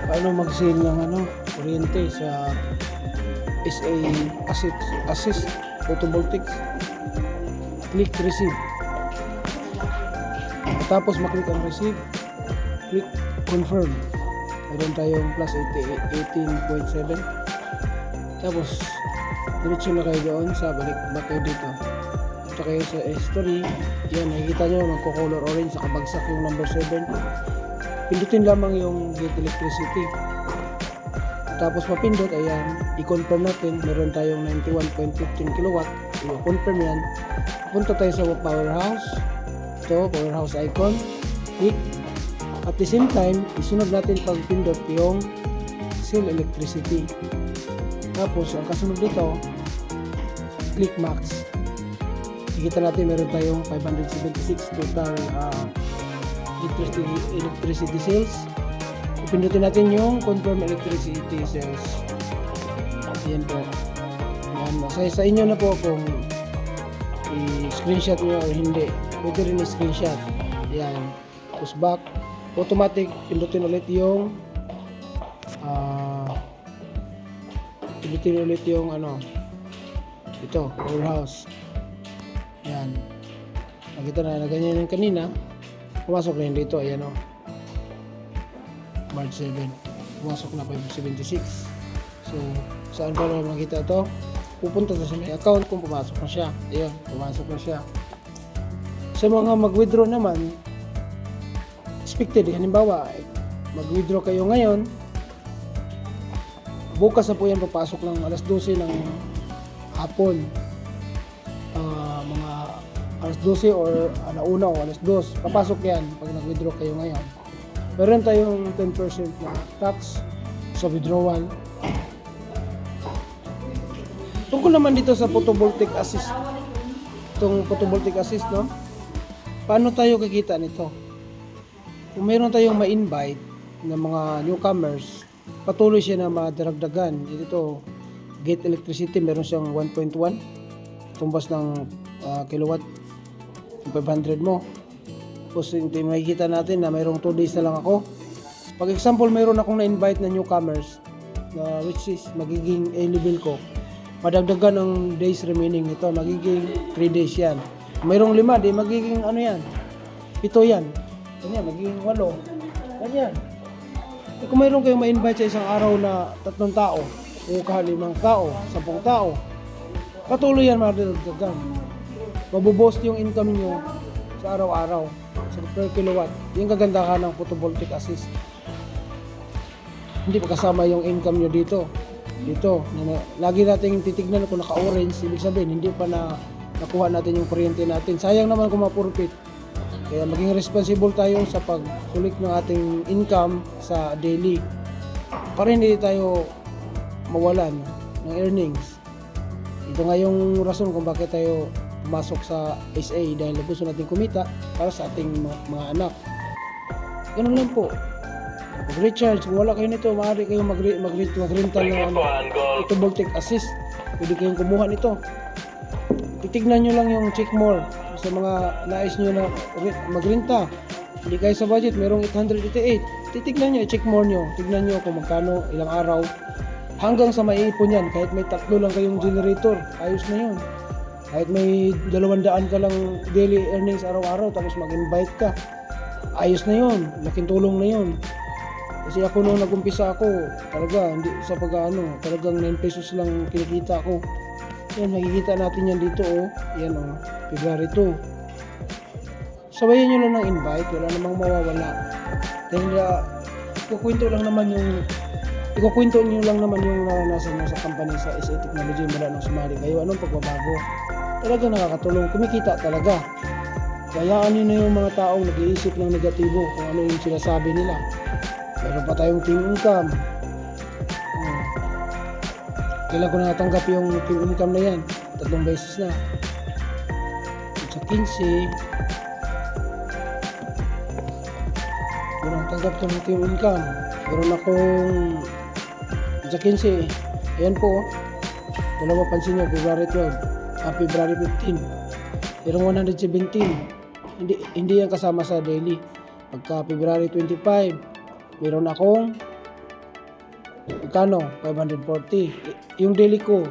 Paano mag-sale ng kuryente sa SA Assist Photovoltaics. Click receive. Tapos maklik ang receive, click confirm. Meron tayong plus 18.7. Tapos diretso na kayo doon sa back kayo dito. Punta kayo sa history. Yan, nakikita nyo magko-color orange, nakabagsak yung number 7. Pindutin lamang yung get electricity. Tapos mapindot, ayan, i-confirm natin. Meron tayong 91.15 kilowatt. I-confirm yan. Punta tayo sa powerhouse. Ito, powerhouse icon. Click. At the same time, isunod natin pag pindot yung sell electricity. Tapos, ang kasunod dito, click max. Nakikita natin meron tayong 576 total electricity sales. Ipindutin natin yung confirm electricity sales. Ayan po. Ayan, sa inyo na po kung i-screenshot nyo or hindi. Pwede rin i-screenshot. Ayan. Tapos back. Automatic. Pindutin ulit yung ito, powerhouse. Ayan. Nakita na ganyan yung kanina. Pumasok na yun dito. Ayan o. March 7. Pumasok na 576. So, saan pa na makita ito? Pupunta sa may account kung pumasok na siya. Ayan, pumasok na siya. Sa mga mag-withdraw naman, expected. Halimbawa, mag-withdraw kayo ngayon, bukas na po yan papasok ng alas 12 ng hapon. Mga alas 12 or alauna o alas 2. Papasok yan pag nag-withdraw kayo ngayon. Meron tayong 10% na tax sa withdrawal. Tungkol naman dito sa photovoltaic assist. Itong photovoltaic assist, no? Paano tayo kikita nito? Kung meron tayong ma-invite ng mga newcomers, patuloy siya na madaragdagan. Dito, get electricity, meron siyang 1.1 tumbas ng kilowatt, 500 mo. Tapos makikita natin na mayroong 2 days na lang ako. Pag example, mayroon akong na-invite na newcomers, which is magiging A-level ko, madagdagan ng days remaining nito, magiging 3 days yan. Mayroong 5, di magiging yan, 7 yan. Ganyan, magiging 8. Ganyan. E kung mayroon kayong ma-invite sa isang araw na 3 tao, o 5 tao, 10 tao, patuloy yan madadagdagan. Mabubost yung income nyo sa araw-araw, sa per kilowatt. Yung kagandahan ng photovoltaic assist. Hindi pa kasama yung income nyo dito. Lagi natin titignan kung naka-orange, ibig sabihin, hindi pa nakuha natin yung kuryente natin. Sayang naman kung mapurpit. Kaya maging responsible tayo sa pag-kulik ng ating income sa daily para hindi tayo mawalan ng earnings. Ito nga yung rason kung bakit tayo pumasok sa SA, dahil gusto natin kumita para sa ating mga anak. Ganun lang po. Mag-recharge, kung wala kayo nito, maaari kayong mag-rental ng photovoltaic assist. Pwede kayong kumuha nito. Titignan nyo lang yung check more sa mga nais nyo na magrenta. Hindi kayo sa budget, merong 888. Titignan nyo, check more nyo. Tignan nyo kung magkano, ilang araw. Hanggang sa maiipon yan, kahit may 3 lang kayong generator, ayos na yun. Kahit may 200 ka lang daily earnings araw-araw, tapos mag-invite ka, ayos na yun. Laking tulong na yun. Kasi ako nung nag-umpisa ako, talaga, hindi sa talagang 9 pesos lang kinikita ko. Yan, makikita natin yan dito, Yan, February 2. Sabayan nyo lang ng invite, wala namang mawawala. Dahil ikukwento nyo lang naman yung naranasan nyo sa company sa SA Technology mula nung sumali kayo. Anong pagbabago? Talaga nakakatulong, kumikita talaga. Kayaan nyo na yung mga taong nag-iisip ng negatibo kung ano yung sinasabi nila. Meron pa tayong team income. Kailan ko na natanggap yung team income na yan? 3 beses na. Sa 15, meron tanggap ko ng team income. Meron akong sa 15, ayan po, dalawa pansin nyo, February 12, February 15. Merong 117. Hindi yan kasama sa daily. Pagka February 25, meron akong Magkano? 540. Yung daily ko,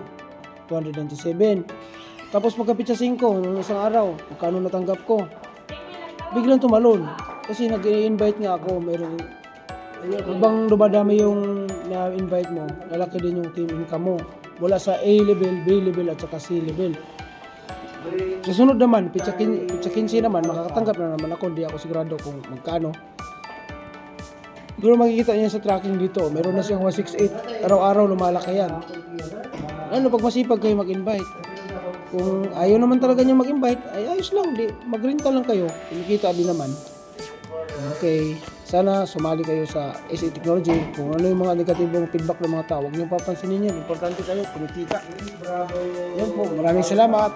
297. Tapos magkapit sa 5 nung isang araw, magkano natanggap ko? Biglang tumalon. Kasi nag-invite nga ako, meron habang dumadami yung na-invite mo, lalaki din yung team income mo. Mula sa A level, B level, at saka C level. Susunod naman, pitsa 15 naman, makakatanggap na naman ako. Hindi ako sigurado kung magkano. Doon makikita niya sa tracking dito, meron na siyang 168. Araw-araw lumalaki yan. Ano, pag masipag kayo mag-invite. Kung ayaw naman talaga niya mag-invite, ay ayos lang, mag-rental lang kayo. Kinikita din naman. Okay, sana sumali kayo sa SA Technology. Kung ano yung mga negatibong feedback ng mga tao, huwag niyong papansinin yan. Importante kayo, kumikita. Yan po, maraming salamat.